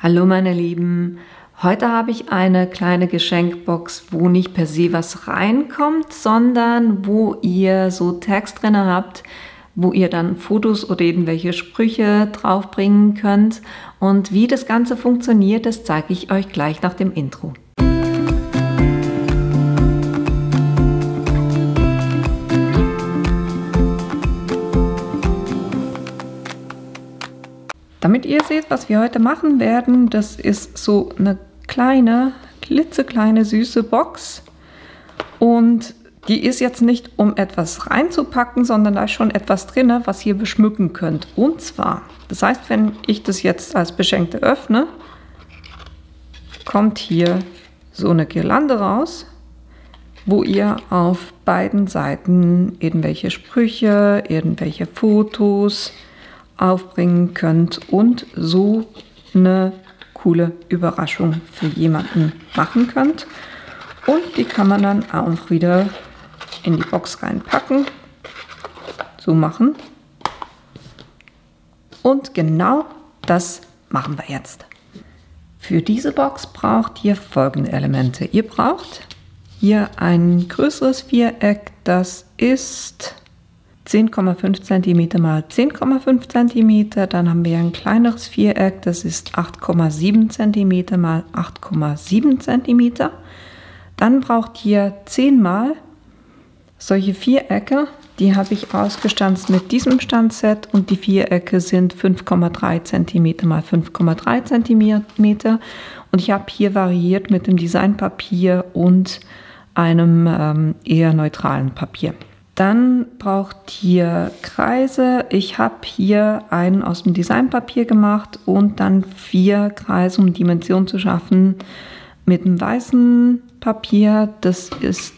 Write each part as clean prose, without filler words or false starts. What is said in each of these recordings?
Hallo meine Lieben, heute habe ich eine kleine Geschenkbox, wo nicht per se was reinkommt, sondern wo ihr so Tags drin habt, wo ihr dann Fotos oder irgendwelche Sprüche draufbringen könnt. Und wie das Ganze funktioniert, das zeige ich euch gleich nach dem Intro. Damit ihr seht, was wir heute machen werden, das ist so eine kleine, klitzekleine, süße Box. Und die ist jetzt nicht, um etwas reinzupacken, sondern da ist schon etwas drin, was ihr beschmücken könnt. Und zwar, das heißt, wenn ich das jetzt als Beschenkte öffne, kommt hier so eine Girlande raus, wo ihr auf beiden Seiten irgendwelche Sprüche, irgendwelche Fotos aufbringen könnt und so eine coole Überraschung für jemanden machen könnt. Und die kann man dann auch wieder in die Box reinpacken, so machen. Und genau das machen wir jetzt. Für diese Box braucht ihr folgende Elemente. Ihr braucht hier ein größeres Viereck, das ist 10,5 cm mal 10,5 cm. Dann haben wir ein kleineres Viereck, das ist 8,7 cm mal 8,7 cm. Dann braucht ihr 10 mal solche Vierecke. Die habe ich ausgestanzt mit diesem Stanzset und die Vierecke sind 5,3 cm mal 5,3 cm. Und ich habe hier variiert mit dem Designpapier und einem eher neutralen Papier. Dann braucht ihr Kreise. Ich habe hier einen aus dem Designpapier gemacht und dann 4 Kreise, um Dimension zu schaffen, mit einem weißen Papier.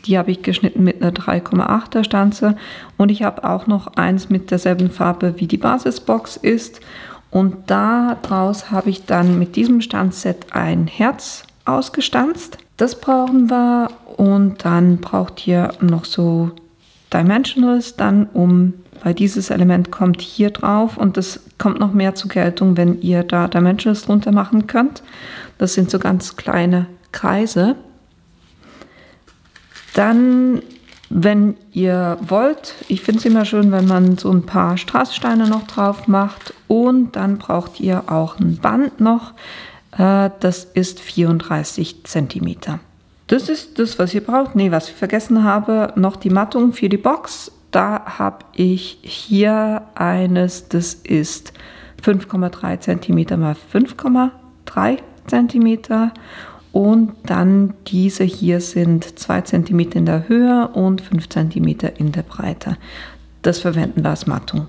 Die habe ich geschnitten mit einer 3,8er Stanze. Und ich habe auch noch eins mit derselben Farbe, wie die Basisbox ist. Und daraus habe ich dann mit diesem Stanzset ein Herz ausgestanzt. Das brauchen wir. Und dann braucht ihr noch so Dimensionals dann, weil dieses Element kommt hier drauf und das kommt noch mehr zur Geltung, wenn ihr da Dimensionals drunter machen könnt. Das sind so ganz kleine Kreise. Dann, wenn ihr wollt, ich finde es immer schön, wenn man so ein paar Strasssteine noch drauf macht, und dann braucht ihr auch ein Band noch, das ist 34 cm. Das ist das, was ihr braucht. Ne, was ich vergessen habe, noch die Mattung für die Box. Da habe ich hier eines, das ist 5,3 cm mal 5,3 cm. Und dann diese hier sind 2 cm in der Höhe und 5 cm in der Breite. Das verwenden wir als Mattung.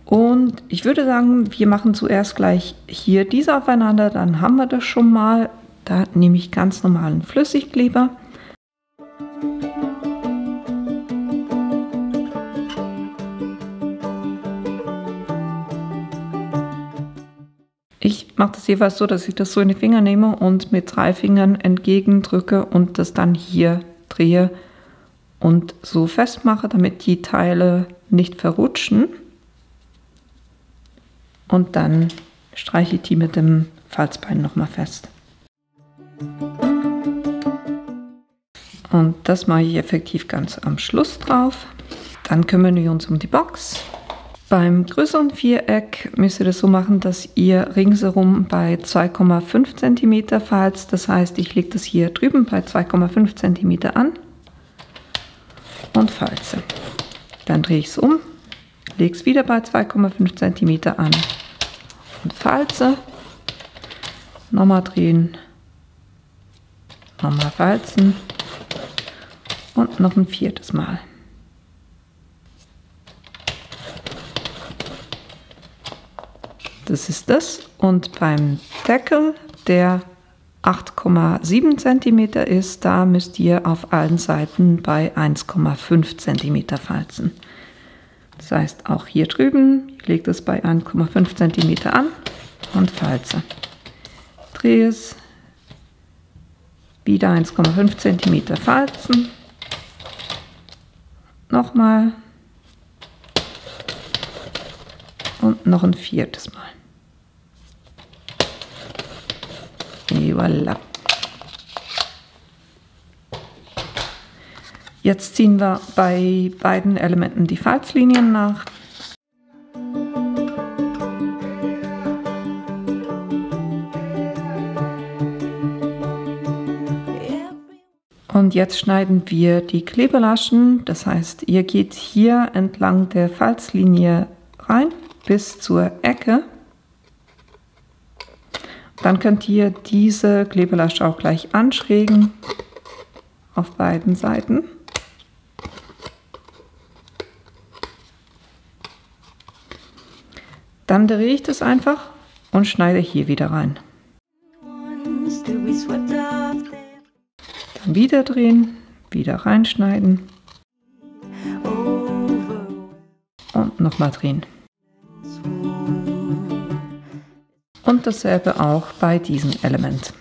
Und ich würde sagen, wir machen zuerst gleich hier diese aufeinander, dann haben wir das schon mal. Da nehme ich ganz normalen Flüssigkleber. Ich mache das jeweils so, dass ich das so in die Finger nehme und mit 3 Fingern entgegendrücke und das dann hier drehe und so festmache, damit die Teile nicht verrutschen. Und dann streiche ich die mit dem Falzbein nochmal fest. Und das mache ich effektiv ganz am Schluss drauf. Dann kümmern wir uns um die Box. Beim größeren Viereck müsst ihr das so machen, dass ihr ringsherum bei 2,5 cm falzt. Das heißt, ich lege das hier drüben bei 2,5 cm an und falze. Dann drehe ich es um, lege es wieder bei 2,5 cm an und falze. Nochmal drehen. Nochmal falzen und noch ein 4. Mal. Das ist das. Und beim Deckel, der 8,7 cm ist, da müsst ihr auf allen Seiten bei 1,5 cm falzen. Das heißt, auch hier drüben, ich lege das bei 1,5 cm an und falze. Drehe es. Wieder 1,5 cm falzen. Nochmal. Und noch ein 4. Mal. Et voilà. Jetzt ziehen wir bei beiden Elementen die Falzlinien nach. Und jetzt schneiden wir die Klebelaschen, das heißt, ihr geht hier entlang der Falzlinie rein bis zur Ecke. Dann könnt ihr diese Klebelasche auch gleich anschrägen auf beiden Seiten. Dann drehe ich das einfach und schneide hier wieder rein. Dann wieder drehen, wieder reinschneiden und nochmal drehen. Und dasselbe auch bei diesem Element.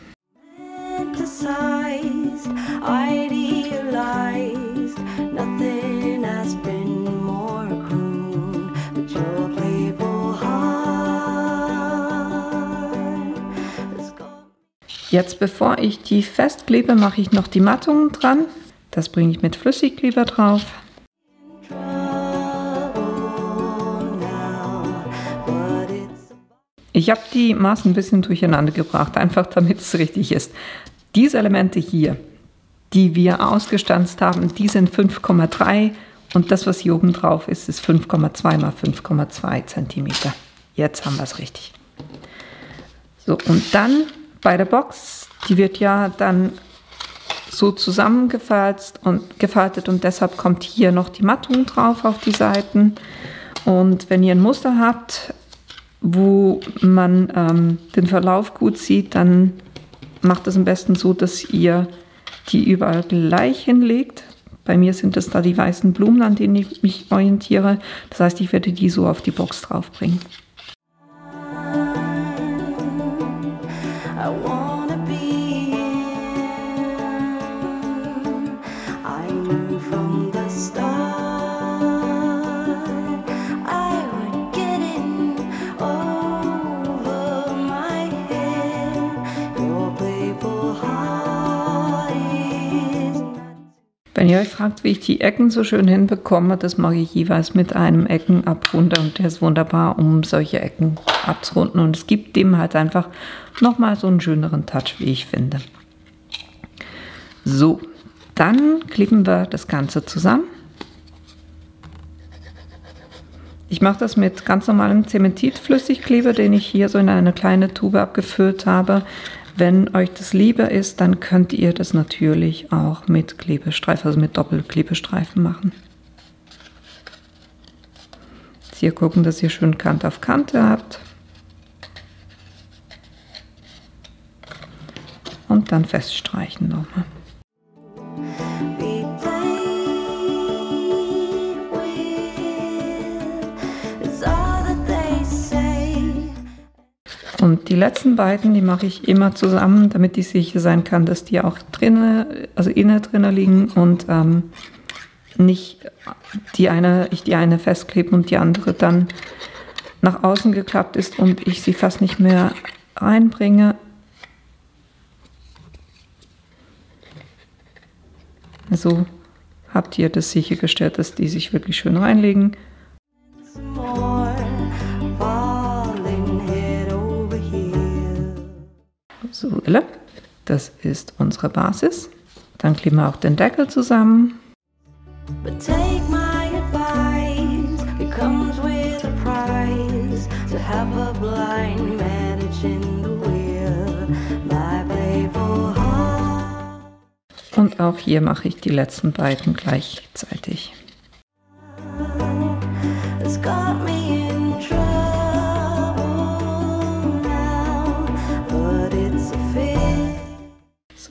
Jetzt, bevor ich die festklebe, mache ich noch die Mattungen dran. Das bringe ich mit Flüssigkleber drauf. Ich habe die Maßen ein bisschen durcheinander gebracht, einfach damit es richtig ist. Diese Elemente hier, die wir ausgestanzt haben, die sind 5,3 und das, was hier oben drauf ist, ist 5,2 mal 5,2 cm. Jetzt haben wir es richtig. So, und dann bei der Box, die wird ja dann so zusammengefaltet und deshalb kommt hier noch die Mattung drauf auf die Seiten. Und wenn ihr ein Muster habt, wo man den Verlauf gut sieht, dann macht es am besten so, dass ihr die überall gleich hinlegt. Bei mir sind es da die weißen Blumen, an denen ich mich orientiere. Das heißt, ich werde die so auf die Box drauf bringen. Wenn ihr euch fragt, wie ich die Ecken so schön hinbekomme, das mache ich jeweils mit einem Eckenabrunder und der ist wunderbar, um solche Ecken abzurunden und es gibt dem halt einfach nochmal so einen schöneren Touch, wie ich finde. So, dann kleben wir das Ganze zusammen. Ich mache das mit ganz normalem Zementitflüssigkleber, den ich hier so in eine kleine Tube abgefüllt habe. Wenn euch das lieber ist, dann könnt ihr das natürlich auch mit Klebestreifen, also mit Doppelklebestreifen machen. Jetzt hier gucken, dass ihr schön Kante auf Kante habt. Und dann feststreichen nochmal. Und die letzten beiden, die mache ich immer zusammen, damit ich sicher sein kann, dass die auch drinnen, also innen drinnen liegen und nicht ich die eine festklebe und die andere dann nach außen geklappt ist und ich sie fast nicht mehr reinbringe. So habt ihr das sichergestellt, dass die sich wirklich schön reinlegen. So, das ist unsere Basis. Dann kleben wir auch den Deckel zusammen. Und auch hier mache ich die letzten beiden gleichzeitig.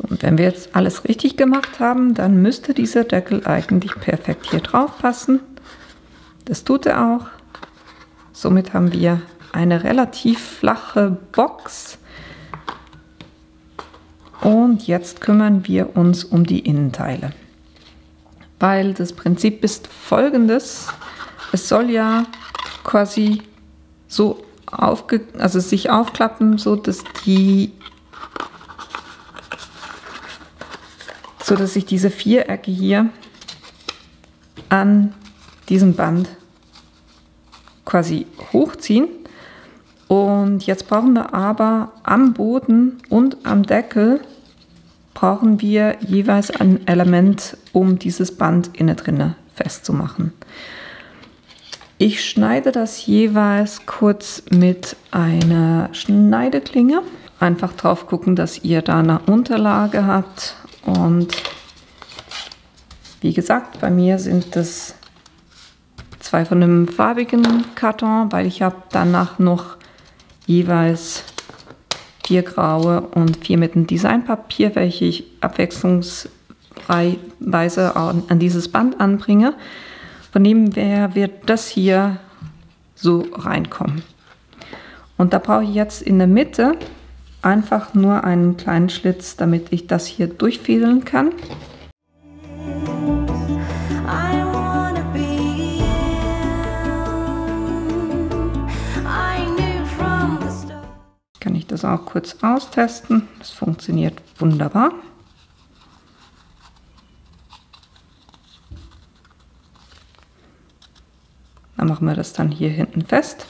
Und wenn wir jetzt alles richtig gemacht haben, dann müsste dieser Deckel eigentlich perfekt hier drauf passen. Das tut er auch. Somit haben wir eine relativ flache Box. Und jetzt kümmern wir uns um die Innenteile. Weil das Prinzip ist folgendes. Es soll ja quasi so sich aufklappen, so dass die so dass sich diese Vierecke hier an diesem Band quasi hochziehen. Und jetzt brauchen wir aber am Boden und am Deckel brauchen wir jeweils ein Element, um dieses Band innen drinne festzumachen. Ich schneide das jeweils kurz mit einer Schneideklinge. Einfach drauf gucken, dass ihr da eine Unterlage habt. Und wie gesagt, bei mir sind das 2 von einem farbigen Karton, weil ich habe danach noch jeweils 4 graue und 4 mit einem Designpapier, welche ich abwechslungsweise an dieses Band anbringe. Von dem her wird das hier so reinkommen. Und da brauche ich jetzt in der Mitte einfach nur einen kleinen Schlitz, damit ich das hier durchfädeln kann. Kann ich das auch kurz austesten. Das funktioniert wunderbar. Dann machen wir das dann hier hinten fest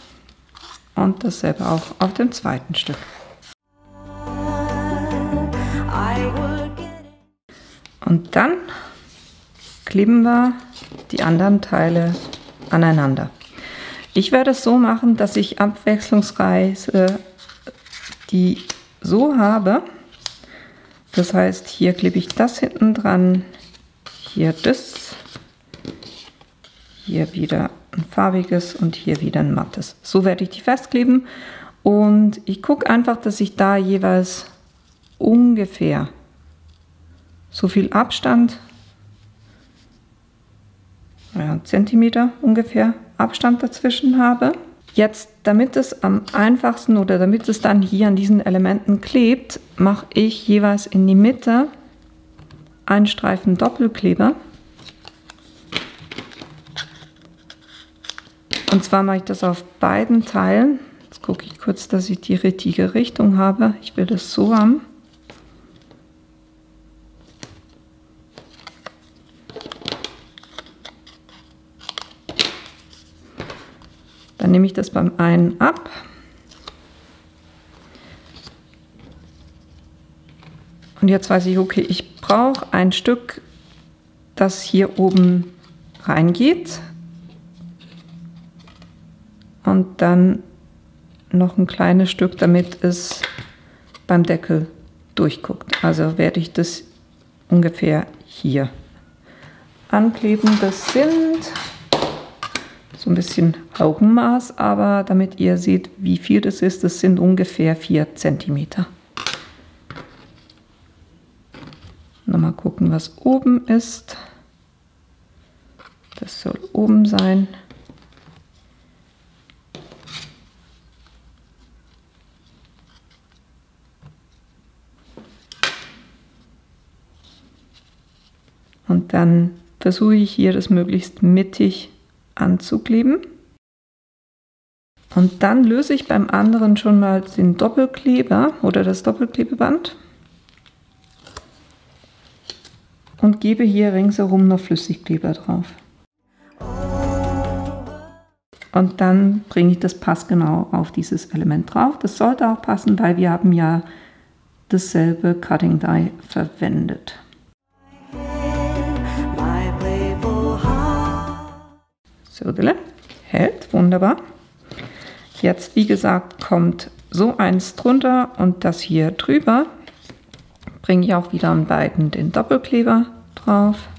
und dasselbe auch auf dem zweiten Stück. Und dann kleben wir die anderen Teile aneinander. Ich werde es so machen, dass ich abwechslungsweise die so habe. Das heißt, hier klebe ich das hinten dran, hier das, hier wieder ein farbiges und hier wieder ein mattes. So werde ich die festkleben und ich gucke einfach, dass ich da jeweils ungefähr so viel Abstand, ja, Zentimeter ungefähr Abstand dazwischen habe. Jetzt, damit es am einfachsten oder damit es dann hier an diesen Elementen klebt, mache ich jeweils in die Mitte einen Streifen Doppelkleber. Und zwar mache ich das auf beiden Teilen. Jetzt gucke ich kurz, dass ich die richtige Richtung habe. Ich will das so haben. Dann nehme ich das beim einen ab. Und jetzt weiß ich, okay, ich brauche ein Stück, das hier oben reingeht. Und dann noch ein kleines Stück, damit es beim Deckel durchguckt. Also werde ich das ungefähr hier ankleben. Das sind so ein bisschen Augenmaß, aber damit ihr seht, wie viel das sind ungefähr 4 cm. Nochmal gucken, was oben ist. Das soll oben sein. Und dann versuche ich hier das möglichst mittig anzukleben. Und dann löse ich beim anderen schon mal den Doppelkleber oder das Doppelklebeband und gebe hier ringsherum noch Flüssigkleber drauf. Und dann bringe ich das passgenau auf dieses Element drauf. Das sollte auch passen, weil wir haben ja dasselbe Cutting Die verwendet. So, hält, wunderbar. Jetzt, wie gesagt, kommt so eins drunter und das hier drüber. Bringe ich auch wieder an beiden den Doppelkleber drauf.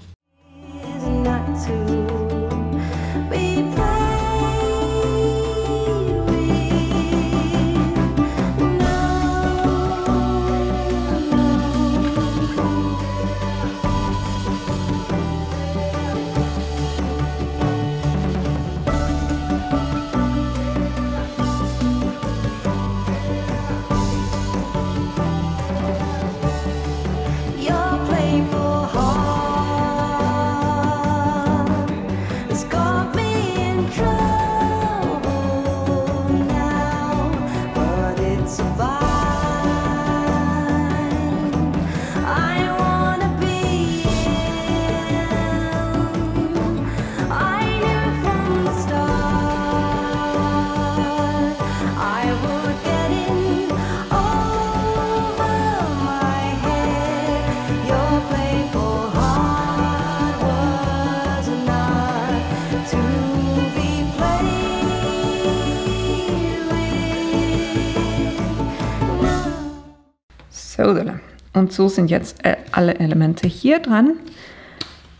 Und so sind jetzt alle Elemente hier dran.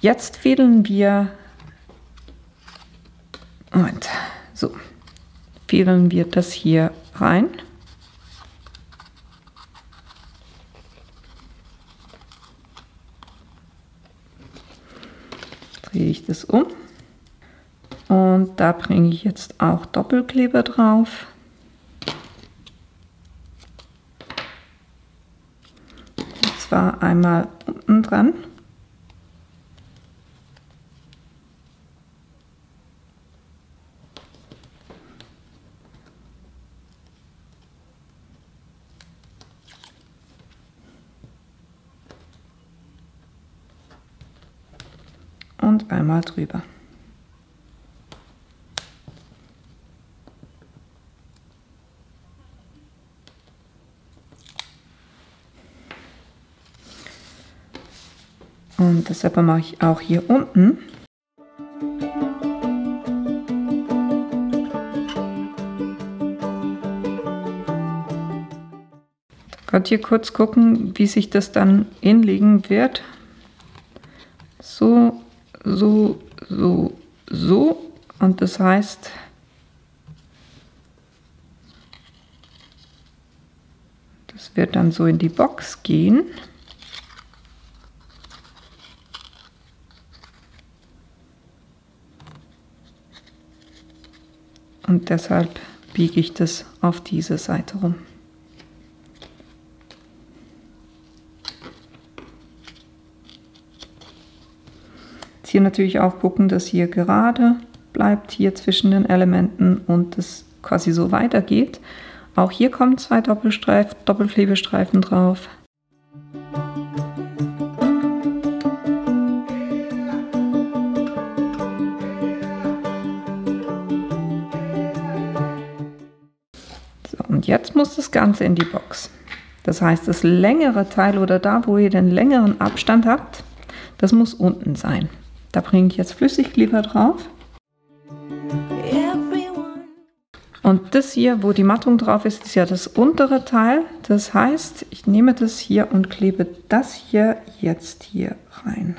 Jetzt fädeln wir, fädeln wir das hier rein. Drehe ich das um. Und da bringe ich jetzt auch Doppelkleber drauf. Und zwar einmal unten dran. Und einmal drüber. Und dasselbe mache ich auch hier unten. Da könnt ihr kurz gucken, wie sich das dann inlegen wird. So, so, so, so. Und das heißt, das wird dann so in die Box gehen. Und deshalb biege ich das auf diese Seite rum. Jetzt hier natürlich auch gucken, dass hier gerade bleibt, hier zwischen den Elementen und das quasi so weitergeht. Auch hier kommen 2 Doppelklebestreifen drauf. Und jetzt muss das Ganze in die Box. Das heißt, das längere Teil oder da, wo ihr den längeren Abstand habt, das muss unten sein. Da bringe ich jetzt Flüssigkleber drauf. Und das hier, wo die Mattung drauf ist, ist ja das untere Teil. Das heißt, ich nehme das hier und klebe das hier jetzt hier rein.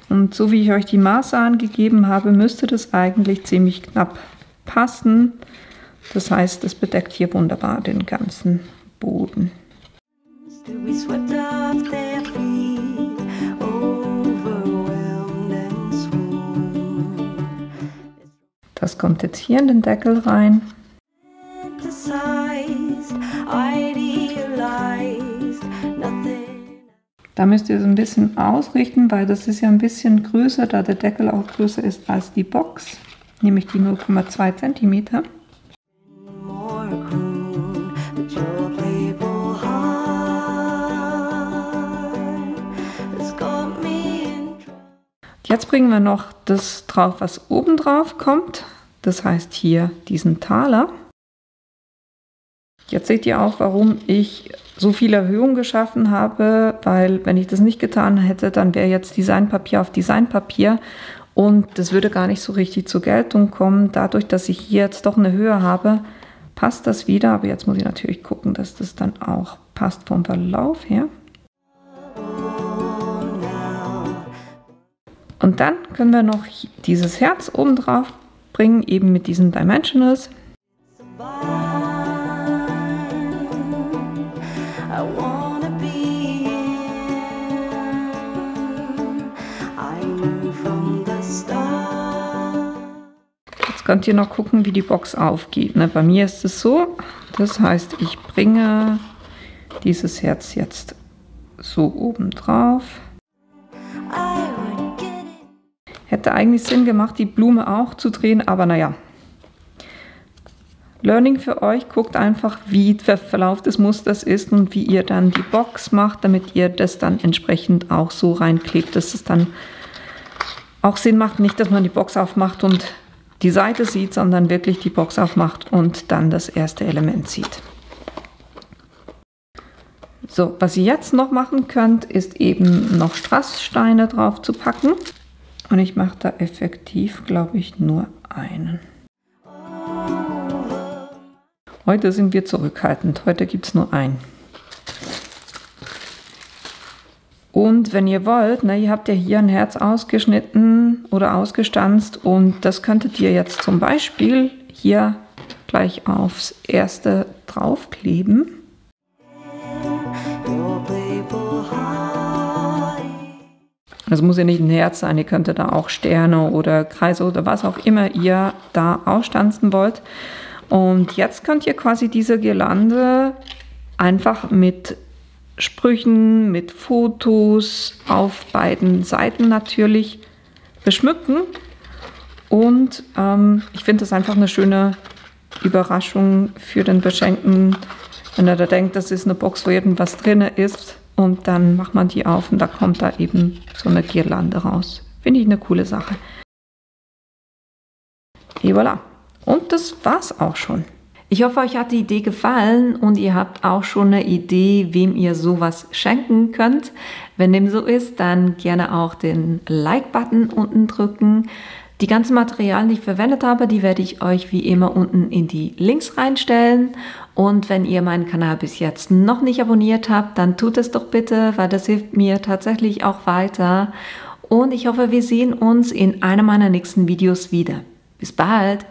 Und so wie ich euch die Maße angegeben habe, müsste das eigentlich ziemlich knapp passen. Das heißt, es bedeckt hier wunderbar den ganzen Boden. Das kommt jetzt hier in den Deckel rein. Da müsst ihr so ein bisschen ausrichten, weil das ist ja ein bisschen größer, da der Deckel auch größer ist als die Box, nämlich die 0,2 cm. Jetzt bringen wir noch das drauf, was oben drauf kommt. Das heißt hier diesen Taler. Jetzt seht ihr auch, warum ich so viel Erhöhung geschaffen habe, weil wenn ich das nicht getan hätte, dann wäre jetzt Designpapier auf Designpapier und das würde gar nicht so richtig zur Geltung kommen. Dadurch, dass ich hier jetzt doch eine Höhe habe, passt das wieder, aber jetzt muss ich natürlich gucken, dass das dann auch passt vom Verlauf her. Und dann können wir noch dieses Herz oben drauf bringen, eben mit diesen Dimensionals. Jetzt könnt ihr noch gucken, wie die Box aufgeht. Bei mir ist es so, das heißt, ich bringe dieses Herz jetzt so oben drauf. Hätte eigentlich Sinn gemacht, die Blume auch zu drehen, aber naja. Learning für euch, guckt einfach, wie der Verlauf des Musters ist und wie ihr dann die Box macht, damit ihr das dann entsprechend auch so reinklebt, dass es dann auch Sinn macht. Nicht, dass man die Box aufmacht und die Seite sieht, sondern wirklich die Box aufmacht und dann das erste Element sieht. So, was ihr jetzt noch machen könnt, ist eben noch Strasssteine drauf zu packen. Und ich mache da effektiv, glaube ich, nur einen. Heute sind wir zurückhaltend. Heute gibt es nur einen. Und wenn ihr wollt, ihr habt ja hier ein Herz ausgeschnitten oder ausgestanzt und das könntet ihr jetzt zum Beispiel hier gleich aufs erste draufkleben. Das muss ja nicht ein Herz sein, ihr könntet da auch Sterne oder Kreise oder was auch immer ihr da ausstanzen wollt. Und jetzt könnt ihr quasi diese Girlande einfach mit Sprüchen, mit Fotos auf beiden Seiten natürlich beschmücken. Und ich finde das einfach eine schöne Überraschung für den Beschenkten, wenn er da denkt, das ist eine Box, wo irgendwas drin ist. Und dann macht man die auf und da kommt da eben so eine Girlande raus. Finde ich eine coole Sache. Et voilà. Und das war's auch schon. Ich hoffe, euch hat die Idee gefallen und ihr habt auch schon eine Idee, wem ihr sowas schenken könnt. Wenn dem so ist, dann gerne auch den Like-Button unten drücken. Die ganzen Materialien, die ich verwendet habe, die werde ich euch wie immer unten in die Links reinstellen. Und wenn ihr meinen Kanal bis jetzt noch nicht abonniert habt, dann tut es doch bitte, weil das hilft mir tatsächlich auch weiter. Und ich hoffe, wir sehen uns in einem meiner nächsten Videos wieder. Bis bald!